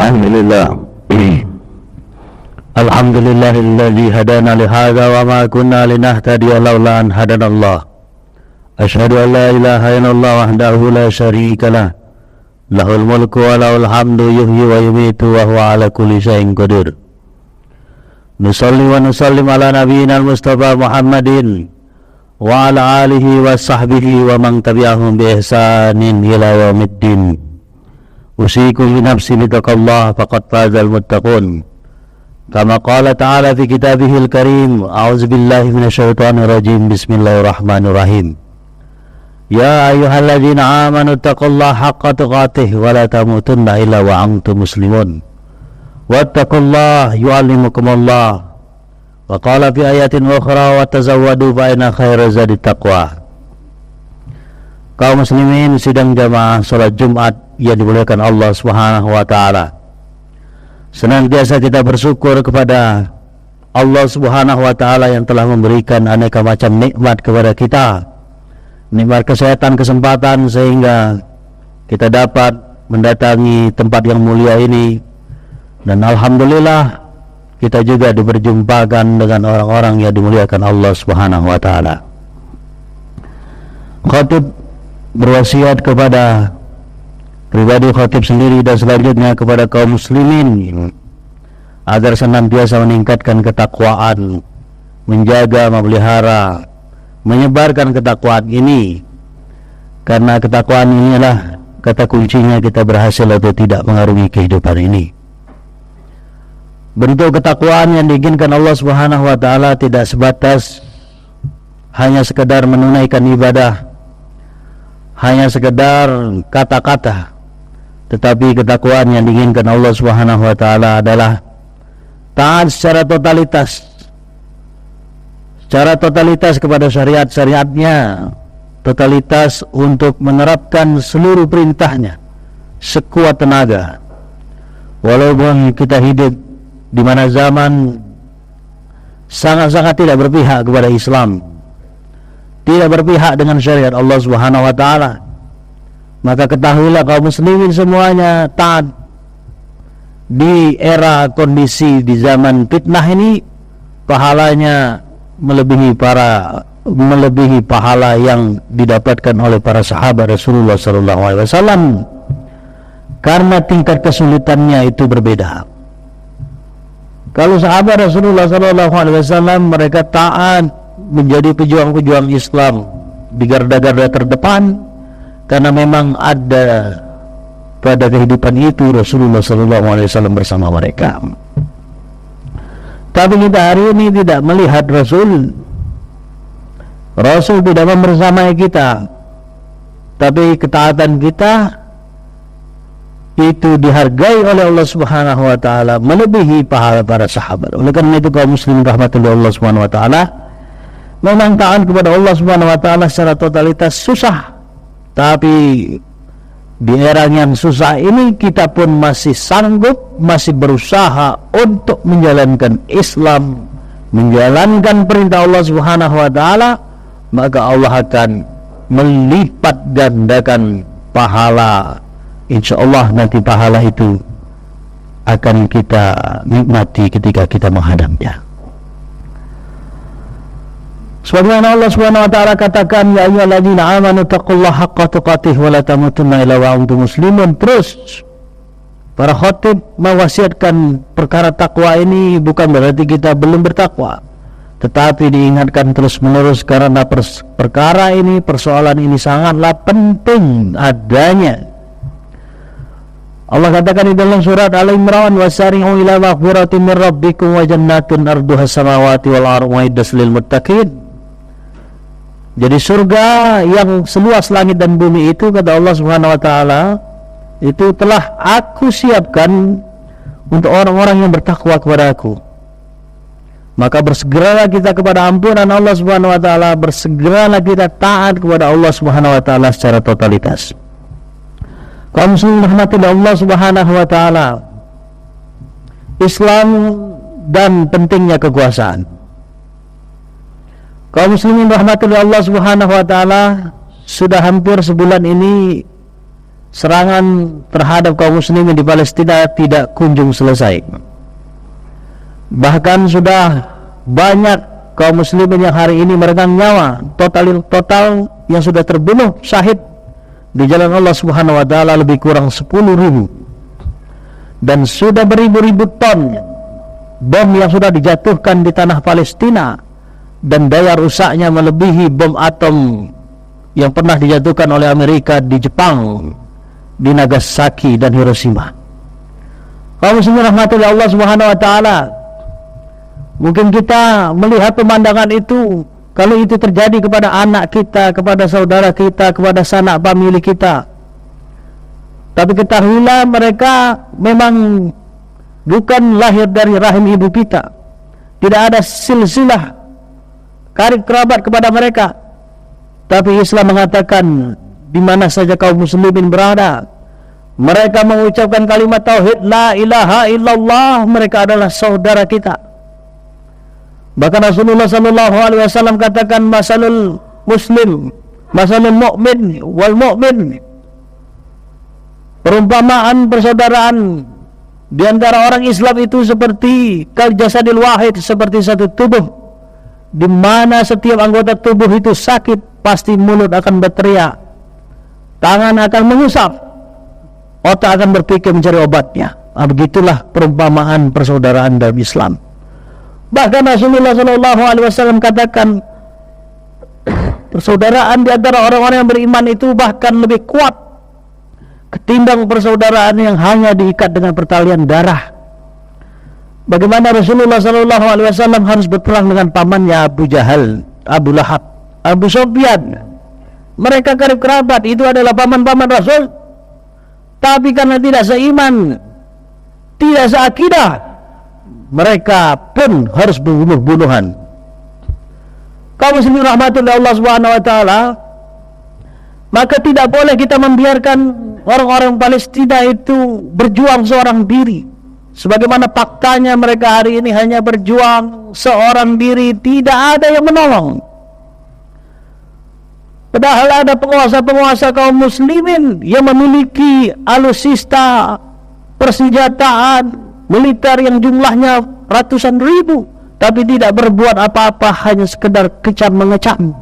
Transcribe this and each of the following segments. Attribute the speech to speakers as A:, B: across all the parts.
A: Alhamdulillah. Alhamdulillahilladzi hadana li hadza wa ma kunna linahtadiya laula an hadanallah. Asyhadu an la ilaha illallah wahdahu la syarika lah. Lahul mulku wa lahul hamdu yuhyi wa yumiitu wa huwa ala kulli syai'in qadir. Nusalli wa nusallim ala nabiyyina al-Mustafa Muhammadin wa ala alihi wa sahbihi wa man tabi'ahum bi ihsanin ila yaumiddin. Usikum bi nafsi bitaqallah faqad fazal muttaqun. Kama qala ta'ala fi kitabihil karim, a'udzu billahi minasyaitonir rajim, bismillahirrahmanirrahim. Ya ayyuhalladzina amanu taqullaha haqqa tuqatih wa la tamutunna illa wa antum muslimun. Wattaqullaha yu'allimukumullah. Wa qala fi ayatin ukhra wa tazawwadu fa inna khairaz zadi taqwa. Kaum muslimin sidang jamaah salat Jumat yang dimuliakan Allah Subhanahu wa taala. Senantiasa kita bersyukur kepada Allah Subhanahu wa taala yang telah memberikan aneka macam nikmat kepada kita. Nikmat kesehatan, kesempatan sehingga kita dapat mendatangi tempat yang mulia ini, dan alhamdulillah kita juga diperjumpakan dengan orang-orang yang dimuliakan Allah Subhanahu wa taala. Khatib berwasiat kepada pribadi khatib sendiri dan selanjutnya kepada kaum muslimin agar senantiasa meningkatkan ketakwaan, menjaga, memelihara, menyebarkan ketakwaan ini, karena ketakwaan inilah kata kuncinya kita berhasil atau tidak mengarungi kehidupan ini. Bentuk ketakwaan yang diinginkan Allah Subhanahu wa taala tidak sebatas hanya sekedar menunaikan ibadah, hanya sekedar kata-kata, tetapi ketakwaan yang diinginkan Allah Subhanahu wa taala adalah taat secara totalitas kepada syariat-syariatnya, totalitas untuk menerapkan seluruh perintahnya sekuat tenaga. Walaupun kita hidup di mana zaman sangat-sangat tidak berpihak kepada Islam, tidak berpihak dengan syariat Allah Subhanahu wa taala, maka ketahuilah kaum muslimin semuanya taat. Di era kondisi di zaman fitnah ini, pahalanya melebihi pahala yang didapatkan oleh para sahabat Rasulullah SAW, karena tingkat kesulitannya itu berbeda. Kalau sahabat Rasulullah SAW mereka taat menjadi pejuang-pejuang Islam di garda-garda terdepan, karena memang ada pada kehidupan itu Rasulullah SAW bersama mereka. Tapi kita hari ini tidak melihat Rasul tidak membersamai kita, tapi ketaatan kita itu dihargai oleh Allah Subhanahu wa taala melebihi pahala para sahabat. Oleh karena itu kaum muslimin rahmatullah Allah Subhanahu wa taala, memang taat kepada Allah Subhanahu wa taala secara totalitas susah, tapi di era yang susah ini kita pun masih sanggup, masih berusaha untuk menjalankan Islam, menjalankan perintah Allah Subhanahu wa taala, maka Allah akan melipat gandakan pahala. Insyaallah nanti pahala itu akan kita nikmati ketika kita menghadapnya. Sebagaimana Allah Subhanahu wa taala katakan, ya ayyuhalladzina amanu taqullaha haqqa tuqatih wa la tamutunna illa wa antum muslimun. Terus para khatib mewasiatkan perkara takwa ini bukan berarti kita belum bertakwa, tetapi diingatkan terus-menerus karena perkara ini, persoalan ini sangatlah penting adanya. Allah katakan di dalam surat Al-Imran, wasari'u ila maghfiratin min rabbikum wa jannatin arduha samawati wal ardu uiddat lil muttaqin. Jadi surga yang seluas langit dan bumi itu, kata Allah Subhanahu wa taala, itu telah aku siapkan untuk orang-orang yang bertakwa kepada aku. Maka bersegeralah kita kepada ampunan Allah Subhanahu wa taala, bersegeralah kita taat kepada Allah Subhanahu wa taala secara totalitas. Kaum muslimin rahmatullah Allah Subhanahu wa taala, Islam dan pentingnya kekuasaan. Kaum muslimin rahmatullah Allah Subhanahu wa taala, sudah hampir sebulan ini serangan terhadap kaum muslimin di Palestina tidak kunjung selesai. Bahkan sudah banyak kaum muslimin yang hari ini meregang nyawa total yang sudah terbunuh syahid di jalan Allah Subhanahu wa taala lebih kurang 10.000, dan sudah beribu-ribu ton bom yang sudah dijatuhkan di tanah Palestina, dan daya rusaknya melebihi bom atom yang pernah dijatuhkan oleh Amerika di Jepang, di Nagasaki dan Hiroshima. Kaum muslimin rahmatullahi Allah Subhanahu wa taala, mungkin kita melihat pemandangan itu, kalau itu terjadi kepada anak kita, kepada saudara kita, kepada sanak famili kita. Tapi ketahuilah mereka memang bukan lahir dari rahim ibu kita. Tidak ada silsilah karib kerabat kepada mereka. Tapi Islam mengatakan di mana saja kaum muslimin berada, mereka mengucapkan kalimat tauhid la ilaha illallah, mereka adalah saudara kita. Bahkan Rasulullah sallallahu alaihi wasallam katakan masalul muslim, masalul mu'min wal mu'min, perumpamaan persaudaraan di antara orang Islam itu seperti kal jasadil wahid, seperti satu tubuh, di mana setiap anggota tubuh itu sakit, pasti mulut akan berteriak, tangan akan mengusap, otak akan berpikir mencari obatnya. Begitulah perumpamaan persaudaraan dalam Islam. Bahkan Rasulullah SAW katakan persaudaraan di antara orang-orang yang beriman itu bahkan lebih kuat ketimbang persaudaraan yang hanya diikat dengan pertalian darah. Bagaimana Rasulullah SAW harus berperang dengan pamannya Abu Jahal, Abu Lahab, Abu Sufyan. Mereka karib kerabat, itu adalah paman-paman Rasul. Tapi karena tidak seiman, tidak seakidah, mereka pun harus berbunuh-bunuhan. Kaum muslimin rahmatullahi Allah Subhanahu wa taala, maka tidak boleh kita membiarkan orang-orang Palestina itu berjuang seorang diri. Sebagaimana faktanya mereka hari ini hanya berjuang seorang diri, tidak ada yang menolong. Padahal ada penguasa-penguasa kaum muslimin yang memiliki alutsista, persenjataan militer yang jumlahnya ratusan ribu, tapi tidak berbuat apa-apa, hanya sekedar kecam mengecam,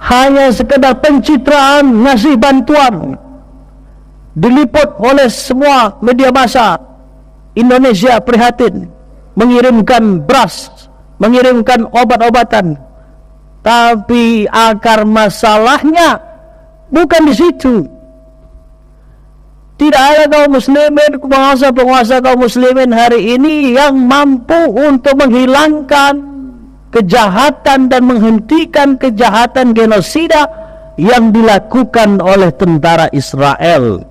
A: hanya sekedar pencitraan, ngasih bantuan, diliput oleh semua media massa. Indonesia prihatin, mengirimkan beras, mengirimkan obat-obatan, tapi akar masalahnya bukan di situ. Tidak ada kaum muslimin, penguasa-penguasa kaum muslimin hari ini yang mampu untuk menghilangkan kejahatan dan menghentikan kejahatan genosida yang dilakukan oleh tentara Israel.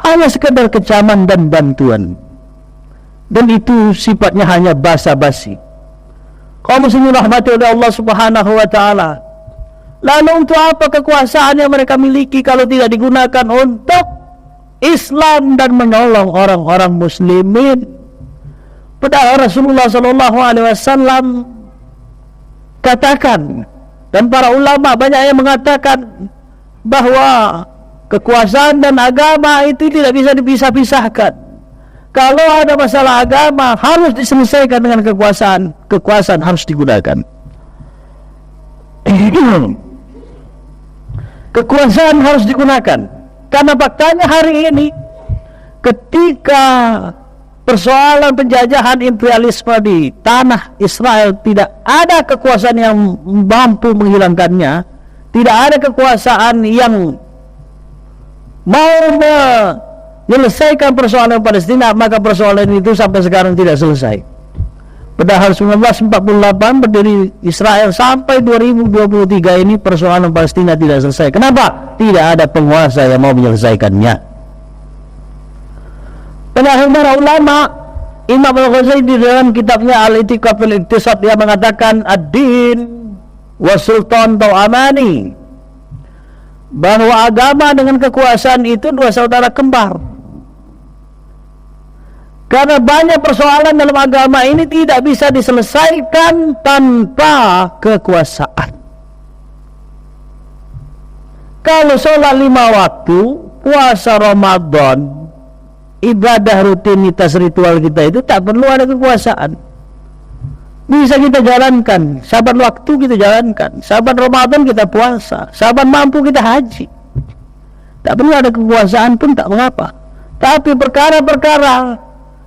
A: Hanya sekedar kecaman dan bantuan, dan itu sifatnya hanya basa-basi. Kaum muslimin rahmati oleh Allah Subhanahu wa taala, lalu untuk apa kekuasaan yang mereka miliki kalau tidak digunakan untuk Islam dan menolong orang-orang muslimin? Padahal Rasulullah SAW katakan, dan para ulama banyak yang mengatakan bahwa kekuasaan dan agama itu tidak bisa dipisah-pisahkan. Kalau ada masalah agama harus diselesaikan dengan kekuasaan, kekuasaan harus digunakan. Kekuasaan harus digunakan, karena faktanya hari ini ketika persoalan penjajahan imperialisme di tanah Israel, tidak ada kekuasaan yang mampu menghilangkannya. Tidak ada kekuasaan yang mau menyelesaikan persoalan Palestina, maka persoalan itu sampai sekarang tidak selesai. Padahal 1948 berdiri Israel sampai 2023 ini persoalan Palestina tidak selesai. Kenapa? Tidak ada penguasa yang mau menyelesaikannya. Padahal para ulama, Imam Al-Ghazali di dalam kitabnya Al-I'tiqad fil Iqtisad, dia mengatakan ad-din wa sultan tau'amani, bahwa agama dengan kekuasaan itu dua saudara kembar. Karena banyak persoalan dalam agama ini tidak bisa diselesaikan tanpa kekuasaan. Kalau sholat 5 waktu, puasa Ramadan, ibadah rutinitas ritual kita itu tak perlu ada kekuasaan. Bisa kita jalankan, saban waktu kita jalankan, saban Ramadan kita puasa, saban mampu kita haji. Tak perlu ada kekuasaan pun tak mengapa. Tapi perkara-perkara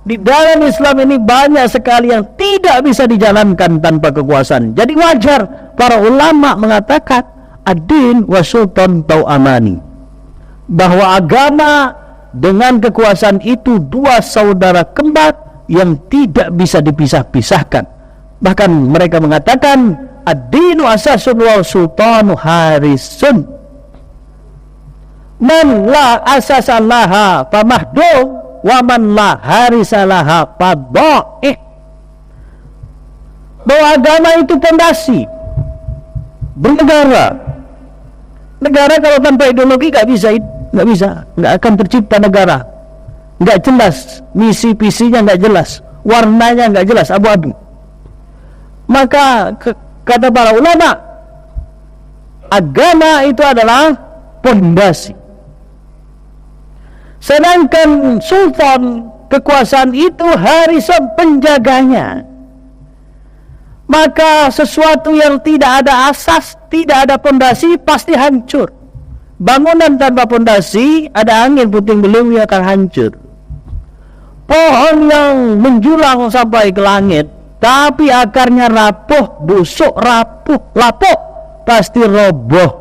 A: di dalam Islam ini banyak sekali yang tidak bisa dijalankan tanpa kekuasaan. Jadi wajar para ulama mengatakan ad-din wa sultan tau'amani, bahwa agama dengan kekuasaan itu dua saudara kembar yang tidak bisa dipisah-pisahkan. Bahkan mereka mengatakan ad-dinu asasun wal sultanu harisun, man la asasalaha famahdu wa man la harisalaha fadha'ih. Bahwa agama itu fondasi bernegara. Negara kalau tanpa ideologi nggak bisa, nggak akan tercipta negara. Nggak jelas, misi visinya nggak jelas, warnanya nggak jelas, abu-abu. Maka kata para ulama, agama itu adalah fondasi. Sedangkan sultan, kekuasaan itu harisan penjaganya. Maka sesuatu yang tidak ada asas, tidak ada fondasi, pasti hancur. Bangunan tanpa fondasi, ada angin puting beliung, ia akan hancur. Pohon yang menjulang sampai ke langit, tapi akarnya rapuh, busuk, lapuk, pasti roboh.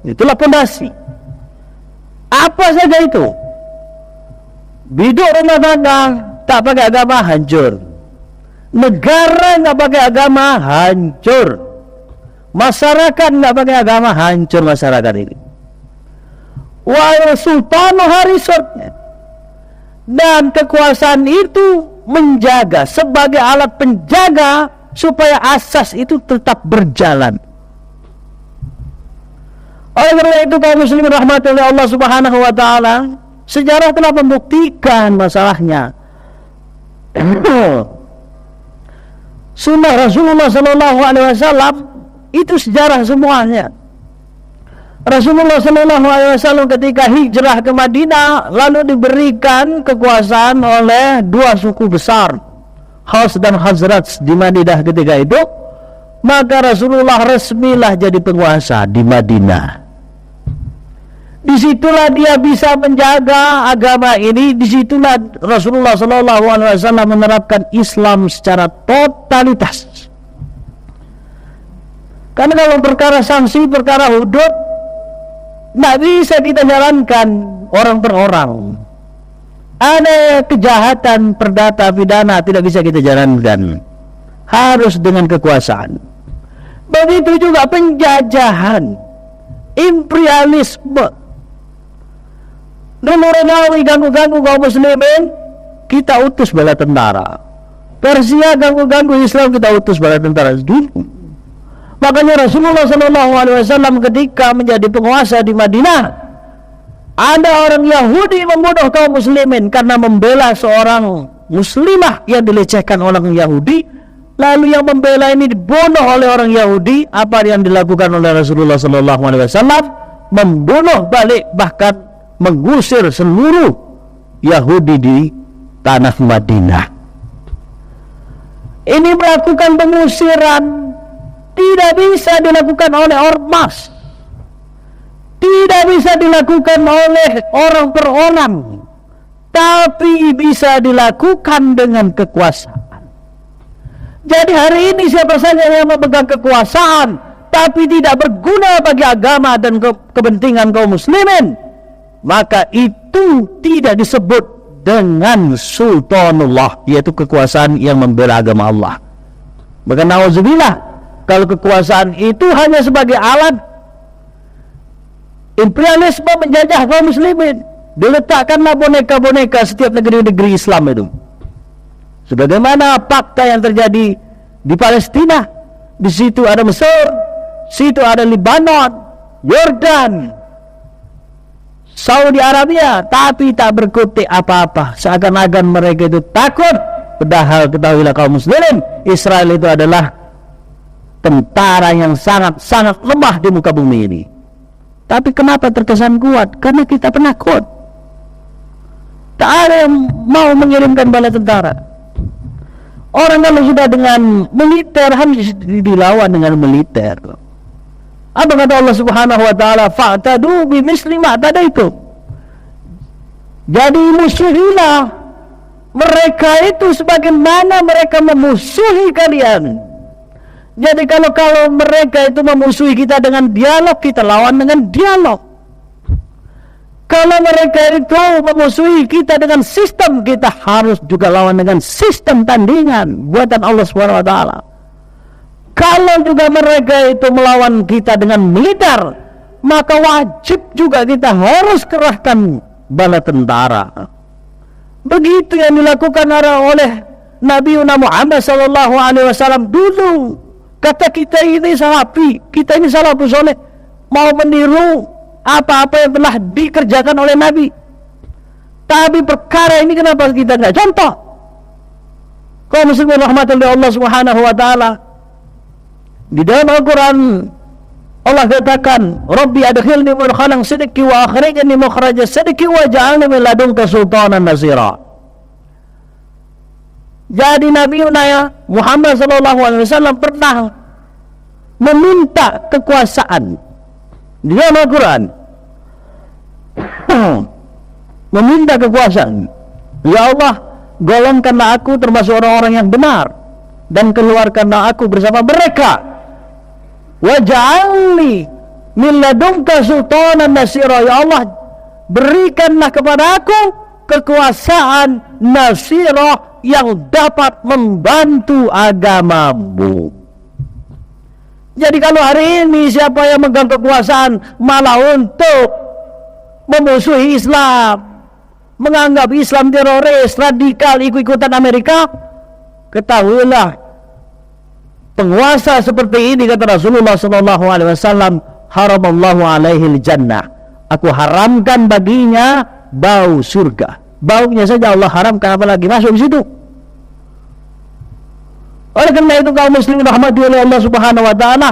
A: Itulah fondasi. Apa saja itu? Biduk rumah tangga tak pakai agama, hancur. Negara nggak pakai agama, hancur. Masyarakat nggak pakai agama, hancur masyarakat ini. Wa sultanu harisatnya, dan kekuasaan itu menjaga sebagai alat penjaga supaya asas itu tetap berjalan. Oleh karena itu kaum muslimin rahmati oleh Allah Subhanahu wa taala, sejarah telah membuktikan masalahnya. Sunnah Rasulullah sallallahu alaihi wasallam itu sejarah semuanya. Rasulullah sallallahu alaihi wasallam ketika hijrah ke Madinah lalu diberikan kekuasaan oleh dua suku besar, Khaus dan Khazraj di Madinah ketika itu. Maka Rasulullah resmilah jadi penguasa di Madinah. Disitulah dia bisa menjaga agama ini. Disitulah Rasulullah SAW menerapkan Islam secara totalitas. Karena kalau perkara sanksi, perkara hudud, tidak bisa kita jalankan orang per orang. Ada kejahatan perdata pidana tidak bisa kita jalankan, harus dengan kekuasaan. Begitu juga penjajahan, imperialisme. Dulu Romawi ganggu-ganggu kaum muslimin, kita utus bala tentara. Persia ganggu-ganggu Islam, kita utus bala tentara dulu. Makanya Rasulullah SAW ketika menjadi penguasa di Madinah, ada orang Yahudi membunuh kaum muslimin karena membela seorang muslimah yang dilecehkan orang Yahudi. Lalu yang membela ini dibunuh oleh orang Yahudi. Apa yang dilakukan oleh Rasulullah SAW? Membunuh balik, bahkan mengusir seluruh Yahudi di tanah Madinah. Ini melakukan pengusiran tidak bisa dilakukan oleh ormas, tidak bisa dilakukan oleh orang per orang, tapi bisa dilakukan dengan kekuasaan. Jadi hari ini siapa saja yang memegang kekuasaan tapi tidak berguna bagi agama dan kepentingan kaum muslimin, maka itu tidak disebut dengan sultanullah, yaitu kekuasaan yang membela agama Allah. Maka na'udzubillah, kalau kekuasaan itu hanya sebagai alat imperialisme menjajah kaum muslimin, diletakkanlah boneka-boneka setiap negeri-negeri Islam itu. Sebagaimana fakta yang terjadi di Palestina, di situ ada Mesir, situ ada Lebanon, Yordan, Saudi Arabia, tapi tak berkutik apa-apa, seakan-akan mereka itu takut. Padahal ketahuilah kaum muslimin, Israel itu adalah tentara yang sangat-sangat lemah di muka bumi ini. Tapi kenapa terkesan kuat? Karena kita penakut. Tak ada yang mau mengirimkan bala tentara. Orang kalau sudah dengan militer harus dilawan dengan militer. Apa kata Allah Subhanahu wa taala? Fa'tadu bimisli ma tadaitu. Jadi musuhilah mereka itu sebagaimana mereka memusuhi kalian. Jadi kalau mereka itu memusuhi kita dengan dialog, kita lawan dengan dialog. Kalau mereka itu memusuhi kita dengan sistem, kita harus juga lawan dengan sistem tandingan buatan Allah Subhanahu wa taala. Kalau juga mereka itu melawan kita dengan militer, maka wajib juga kita harus kerahkan bala tentara. Begitu yang dilakukan oleh Nabi Muhammad SAW dulu. Kata kita ini salafi, kita ini salafus soleh, mau meniru apa-apa yang telah dikerjakan oleh Nabi. Tapi perkara ini kenapa kita nggak contoh? Kaum muslimin rahmatan oleh Allah Subhanahu wa taala. Di dalam Al-Qur'an Allah katakan, "Rabbi adkhilni mudkhalan sidqi wa akhrijni mukhraja sidqi wa ja'alni min ladunka sultanan nasira." Jadi Nabi Muhammad SAW pernah meminta kekuasaan di dalam Al-Quran. Meminta kekuasaan. Ya Allah, golongkanlah aku termasuk orang-orang yang benar dan keluarkanlah aku bersama mereka. Waj'alni min ladunka sultanan nasira. Ya Allah, berikanlah kepada aku kekuasaan nasira yang dapat membantu agamamu. Jadi kalau hari ini siapa yang megang kekuasaan malah untuk memusuhi Islam, menganggap Islam teroris, radikal, ikut-ikutan Amerika, ketahuilah penguasa seperti ini, kata Rasulullah SAW, haramallahu alaihi jannah, aku haramkan baginya bau surga. Baunya saja Allah haramkan, apalagi masuk di situ. Oleh karena itu kaum muslimin rahmati oleh Allah Subhanahu wa taala,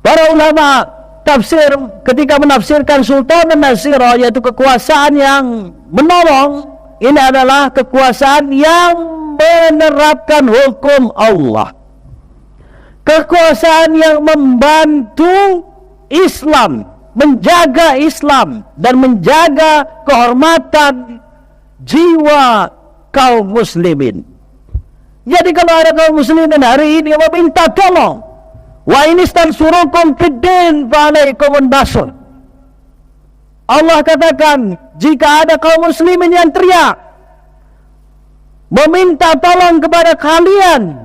A: para ulama tafsir ketika menafsirkan sultan dan nasira, yaitu kekuasaan yang menolong, ini adalah kekuasaan yang menerapkan hukum Allah, kekuasaan yang membantu Islam, menjaga Islam dan menjaga kehormatan jiwa kaum muslimin. Jadi kalau ada kaum muslimin hari ini yang meminta tolong, wa inistansurukum fiddin fa'alaikumun nasr, Allah katakan, jika ada kaum muslimin yang teriak meminta tolong kepada kalian,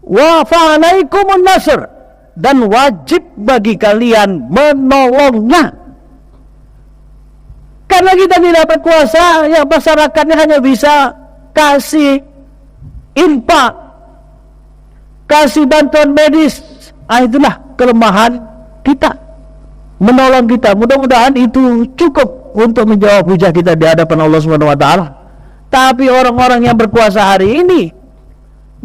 A: wa fa'alaikumun nasr, dan wajib bagi kalian menolongnya. Karena kita tidak berkuasa, ya masyarakatnya hanya bisa kasih infak, kasih bantuan medis. Itulah kelemahan kita, menolong kita. Mudah-mudahan itu cukup untuk menjawab hujah kita di hadapan Allah Subhanahu wa taala. Tapi orang-orang yang berkuasa hari ini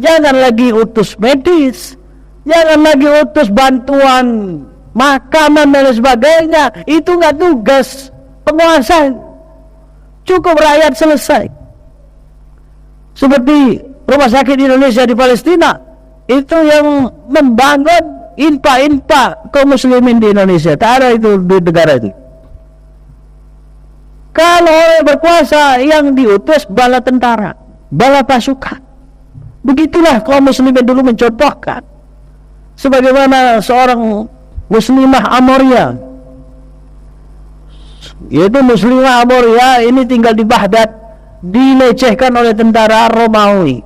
A: jangan lagi utus medis, jangan lagi utus bantuan makanan dan sebagainya. Itu nggak tugas penguasa, cukup rakyat selesai. Seperti rumah sakit Indonesia di Palestina, itu yang membangun infak kaum muslimin di Indonesia. Tak ada itu di negara itu. Kalau orang berkuasa yang diutus bala tentara, bala pasukan. Begitulah kaum muslimin dulu mencontohkan. Sebagaimana seorang muslimah Amoria, yaitu muslimah Amoria ini tinggal di Baghdad, dilecehkan oleh tentara Romawi.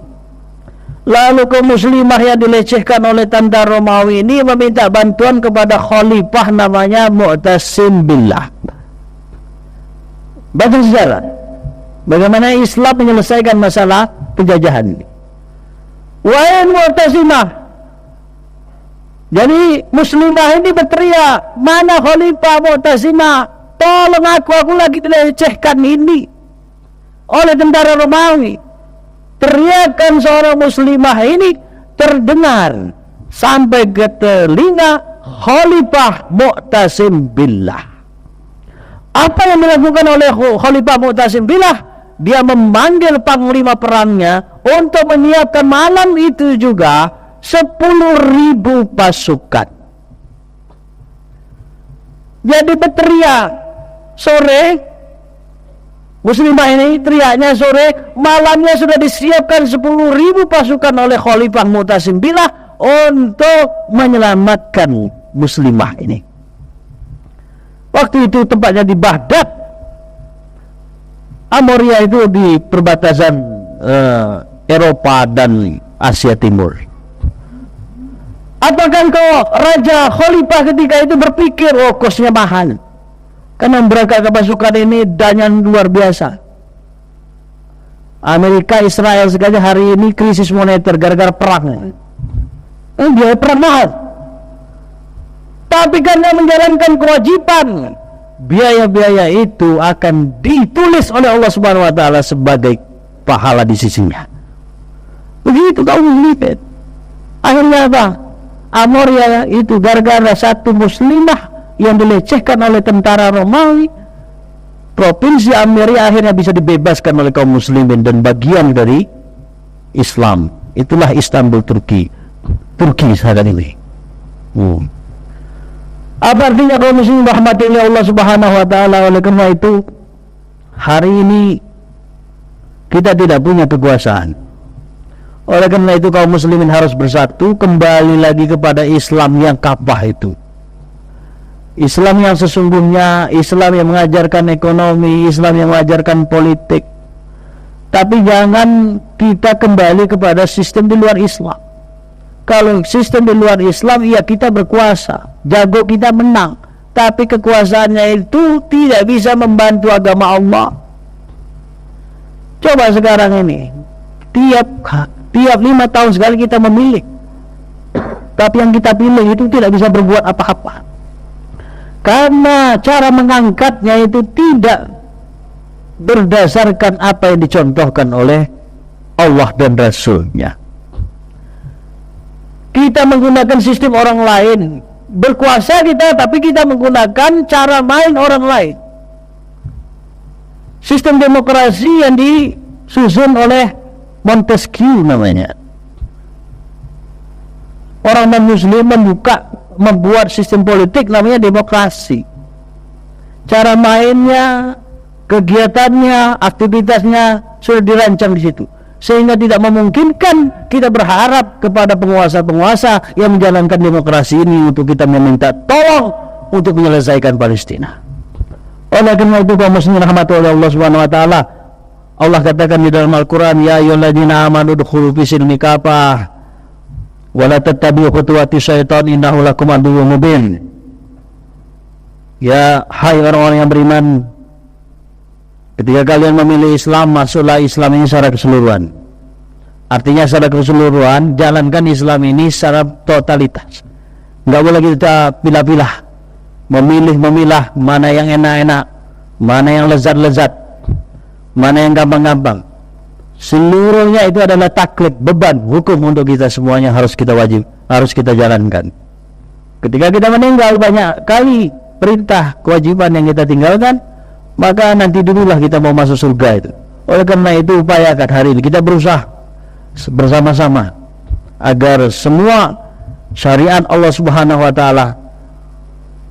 A: Lalu kaum muslimah yang dilecehkan oleh tentara Romawi ini meminta bantuan kepada khalifah namanya Mu'tasim Billah. Baca sejarah bagaimana Islam menyelesaikan masalah penjajahan ini. Wahai Mu'tasimah, jadi muslimah ini berteriak, mana khalifah Mu'tasimah, tolong aku lagi dilecehkan ini oleh tentara Romawi. Teriakan seorang muslimah ini terdengar sampai ke telinga
B: Khalifah Mu'tasim Billah. Apa yang dilakukan oleh Khalifah Mu'tasim Billah? Dia memanggil panglima perangnya untuk menyiapkan malam itu juga 10.000 pasukan. Jadi berteriak sore, muslimah ini teriaknya sore, malamnya sudah disiapkan 10.000 pasukan oleh Khalifah Mu'tasim Billah untuk menyelamatkan muslimah ini. Waktu itu tempatnya di Baghdad, Amoria itu di perbatasan Eropa dan Asia Timur. Apakah kau Raja Khalifah ketika itu berpikir, oh kosnya mahal, karena berangkat ke pasukan ini dananya luar biasa. Amerika, Israel sekali hari ini krisis moneter gara-gara perang. Biaya perang mahal. Tapi karena menjalankan kewajiban, biaya-biaya itu akan ditulis oleh Allah Subhanahu wa taala sebagai pahala di sisinya. Begitu kaum muslimin. Akhirnya apa? Amoria itu gara-gara satu muslimah yang dilecehkan oleh tentara Romawi, provinsi Amoria akhirnya bisa dibebaskan oleh kaum muslimin dan bagian dari Islam. Itulah Istanbul, Turki saat ini. Apa artinya kaum muslimin rahmati oleh Allah Subhanahu wa taala? Oleh karena itu hari ini kita tidak punya kekuasaan. Oleh karena itu kaum muslimin harus bersatu kembali lagi kepada Islam yang kafah itu. Islam yang sesungguhnya, Islam yang mengajarkan ekonomi, Islam yang mengajarkan politik. Tapi jangan kita kembali kepada sistem di luar Islam. Kalau sistem di luar Islam, ya kita berkuasa, jago kita menang, tapi kekuasaannya itu tidak bisa membantu agama Allah. Coba sekarang ini, tiap 5 tahun sekali kita memilih, tapi yang kita pilih itu tidak bisa berbuat apa-apa, karena cara mengangkatnya itu tidak berdasarkan apa yang dicontohkan oleh Allah dan Rasulnya. Kita menggunakan sistem orang lain, berkuasa kita, tapi kita menggunakan cara main orang lain. Sistem demokrasi yang disusun oleh Montesquieu namanya. Orang non-muslim membuat sistem politik namanya demokrasi. Cara mainnya, kegiatannya, aktivitasnya sudah dirancang di situ, sehingga tidak memungkinkan kita berharap kepada penguasa-penguasa yang menjalankan demokrasi ini untuk kita meminta tolong untuk menyelesaikan Palestina. Oleh karena itu kaum muslimin rahmatullahi Allah Subhanahu wa taala, Allah katakan di dalam Al-Qur'an, ya ayyuhalladzina amanu udkhulu fi silmi kafah wa la tattabi'u khutuwati syaitan innahu lakum aduwwun mubin. Ya hai orang-orang yang beriman, ketika kalian memilih Islam, masuklah Islam ini secara keseluruhan. Artinya secara keseluruhan, jalankan Islam ini secara totalitas. Enggak boleh kita pilah-pilah, memilah mana yang enak-enak, mana yang lezat-lezat, mana yang gampang-gampang. Seluruhnya itu adalah taklid, beban hukum untuk kita semuanya, harus kita jalankan. Ketika kita meninggal, banyak kali perintah kewajiban yang kita tinggalkan, maka nanti dululah kita mau masuk surga itu. Oleh karena itu upayakan hari ini kita berusaha bersama-sama agar semua syariat Allah Subhanahu wa taala,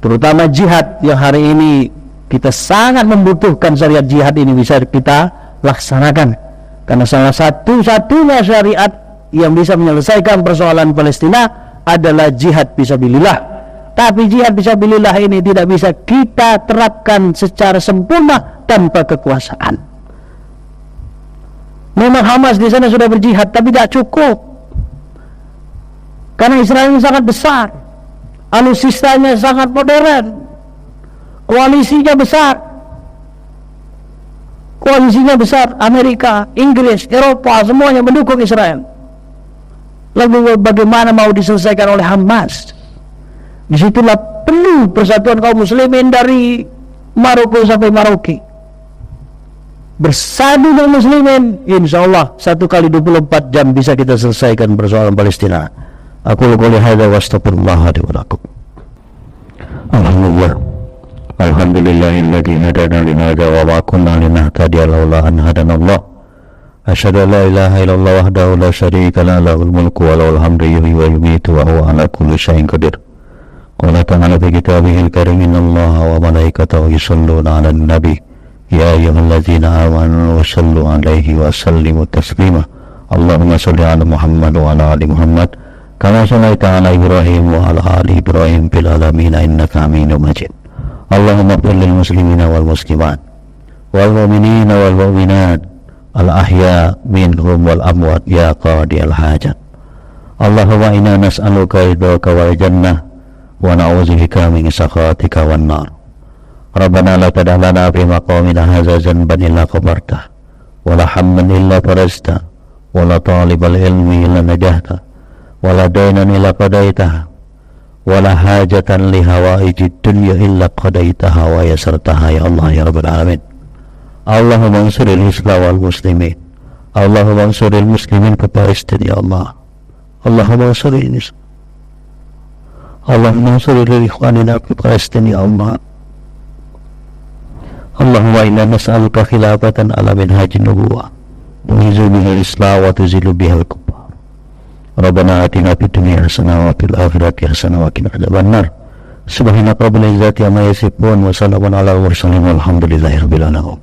B: terutama jihad yang hari ini kita sangat membutuhkan syariat jihad ini bisa kita laksanakan, karena salah satu-satunya syariat yang bisa menyelesaikan persoalan Palestina adalah jihad fisabilillah. Tapi jihad fisabilillah ini tidak bisa kita terapkan secara sempurna tanpa kekuasaan. Memang Hamas di sana sudah berjihad, tapi tidak cukup, karena Israel ini sangat besar, alutsistanya sangat modern, koalisinya besar, Amerika, Inggris, Eropa, semuanya mendukung Israel. Lalu bagaimana mau diselesaikan oleh Hamas? Disitulah perlu persatuan kaum muslimin dari Maroko sampai Maroke. Bersatu kaum muslimin, insya Allah 1 kali 24 jam bisa kita selesaikan persoalan Palestina. Aku qouli hadza wa astaghfirullah li wa lakum.
A: Alhamdulillah. Alhamdulillahilladzi hadana lihadza wa ma kunna linahtadiya laula an hadanallah. Asyhadu an la ilaha illallah wahdahu la syarika lahu lahul mulku wa lahul hamdu yuhyi wa yumiitu wa huwa ala kulli syai'in qadir. Qala ta'ala fi kitabihil karim innallaha wa malaikatahu yusholluna 'alan nabi ya ayyuhalladzina amanu shallu 'alaihi wa sallimu taslima. Allahumma shalli 'ala Muhammad wa 'ala ali Muhammad kama shallaita 'ala Ibrahim wa 'ala ali Ibrahim fil alamin innaka Hamidum Majid. Allahumma ighfir lil muslimina wal muslimat wal mu'minina wal mu'minat al-ahya minhum wal amwat ya qadiyal hajat. Allahumma inna nas'aluka ridhaka wal jannah wa na'udzubika min sakhatika wan nar. Rabbana la tad'a lana fi maqamina hadza dhanban illa ghafartah wa la hamman illa farajtah wa la talibal ilmi illa najahta wa la daynan illa qadaitah wa la hajatan li hawaijid dunya illa qadaitaha wa yasartaha ya Allah ya rabbal alamin. Allahumma ansuril Islam wal muslimin. Allahumma ansuril muslimin fi Palestin ya Allah. Allahumma ansuril Islam. Allahumma ansuril ikhwanina fi Palestin ya Allah. Allahumma inna nas'aluka khilafatan ala minhajin nubuwah tu'izu bihal Islam wa tuzilu bihal kuffar. Rabbana atina fid dunya hasanah wa fil akhirati hasanah wa qina adzabannar. Subhanaka rabbil izzati amma yasifun wa salamun alal mursalin walhamdulillahi rabbil alamin.